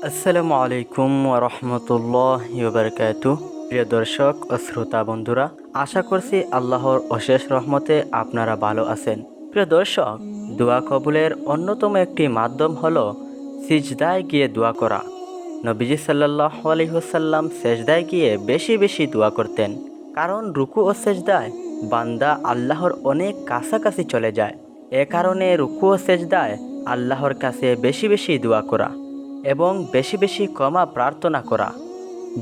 আসসালামু আলাইকুম ওরহমতুল্লাহি ওবারাকাতুহু। প্রিয় দর্শক ও শ্রোতা বন্ধুরা, আশা করছি আল্লাহর অশেষ রহমতে আপনারা ভালো আছেন। প্রিয় দর্শক, দোয়া কবুলের অন্যতম একটি মাধ্যম হলো সিজদায় গিয়ে দোয়া করা। নবীজি সাল্লাল্লাহু আলাইহি ওয়াসাল্লাম সেজদায় গিয়ে বেশি বেশি দোয়া করতেন, কারণ রুকু ও সেজদায় বান্দা আল্লাহর অনেক কাছাকাছি চলে যায়। এ কারণে রুকু ও সেজদায় আল্লাহর কাছে বেশি বেশি দোয়া করা এবং বেশি বেশি ক্ষমা প্রার্থনা করা,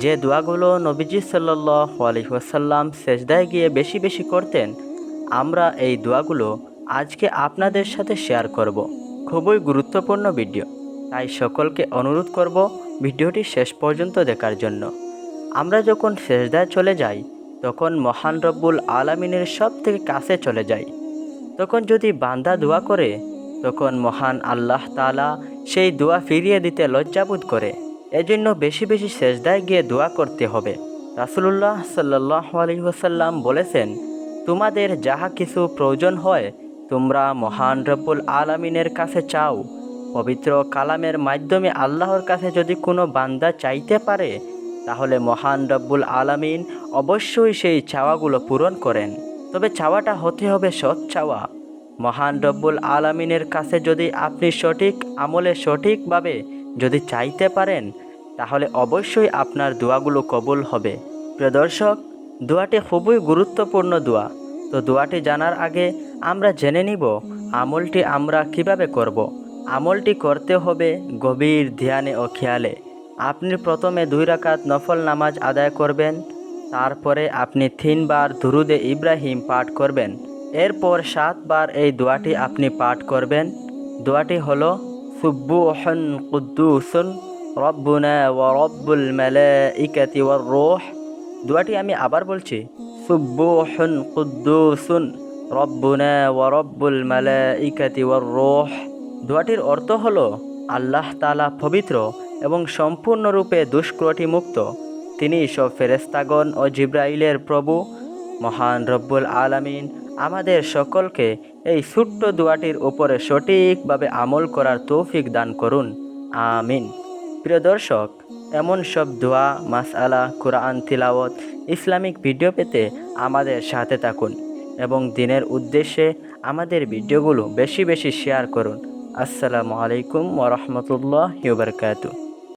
যে দোয়াগুলো নবীজি সাল্লাল্লাহু আলাইহি ওয়াসাল্লাম সেজদায় গিয়ে বেশি বেশি করতেন, আমরা এই দোয়াগুলো আজকে আপনাদের সাথে শেয়ার করব। খুবই গুরুত্বপূর্ণ ভিডিও, তাই সকলকে অনুরোধ করব ভিডিওটি শেষ পর্যন্ত দেখার জন্য। আমরা যখন সেজদায় চলে যাই, তখন মহান রব্বুল আলামিনের সব থেকে কাছে চলে যাই। তখন যদি বান্দা দোয়া করে, তখন মহান আল্লাহ তাআলা সেই দোয়া ফিরিয়ে দিতে লজ্জাবোধ করে। এজন্য বেশি বেশি সেজদায় গিয়ে দোয়া করতে হবে। রাসূলুল্লাহ সাল্লাল্লাহু আলাইহি ওয়াসাল্লাম বলেছেন, তোমাদের যাহা কিছু প্রয়োজন হয় তোমরা মহান রব্বুল আলামিনের কাছে চাও। পবিত্র কালামের মাধ্যমে আল্লাহর কাছে যদি কোনো বান্দা চাইতে পারে, তাহলে মহান রব্বুল আলামিন অবশ্যই সেই চাওয়াগুলো পূরণ করেন। তবে চাওয়াটা হতে হবে সৎ চাওয়া। মহান রব্বুল আলামিনের কাছে যদি আপনি সঠিক আমলে সঠিকভাবে যদি চাইতে পারেন, তাহলে অবশ্যই আপনার দোয়াগুলো কবুল হবে। প্রিয় দর্শক, দোয়াটি খুবই গুরুত্বপূর্ণ দোয়া। তো দোয়াটি জানার আগে আমরা জেনে নিব আমলটি আমরা কিভাবে করব। আমলটি করতে হবে গভীর ধ্যানে ও খেয়ালে। আপনি প্রথমে 2 রাকাত নফল নামাজ আদায় করবেন। তারপরে আপনি 3 বার দুরুদে ইব্রাহিম পাঠ করবেন। এরপর 7 বার এই দোয়াটি আপনি পাঠ করবেন। দোয়াটি হলো সুবহুন কুদ্দুসুন রব্বুনা ওয়া রব্বুল মালাইকাতি ওয়ার রূহ। দোয়াটি আমি আবার বলছি, সুবহুন কুদ্দুসুন রব্বুনা ওয়া রব্বুল মালাইকাতি ওয়ার রূহ। দোয়াটির অর্থ হলো, আল্লাহ তাআলা পবিত্র এবং সম্পূর্ণরূপে দুষ্কৃতি মুক্ত। তিনি সব ফেরেশতাগণ ও জিবরাইলের প্রভু। মহান রব্বুল আলামিন আমাদের সকলকে এই ছোট্ট দোয়াটির উপরে সঠিকভাবে আমল করার তৌফিক দান করুন, আমিন। প্রিয় দর্শক, এমন সব দোয়া, মাসআলা, কুরআন তিলাওয়াত, ইসলামিক ভিডিও পেতে আমাদের সাথে থাকুন এবং দিনের উদ্দেশ্যে আমাদের ভিডিওগুলো বেশি বেশি শেয়ার করুন। আসসালামু আলাইকুম ওয়া রাহমাতুল্লাহি ওয়া বারাকাতুহু।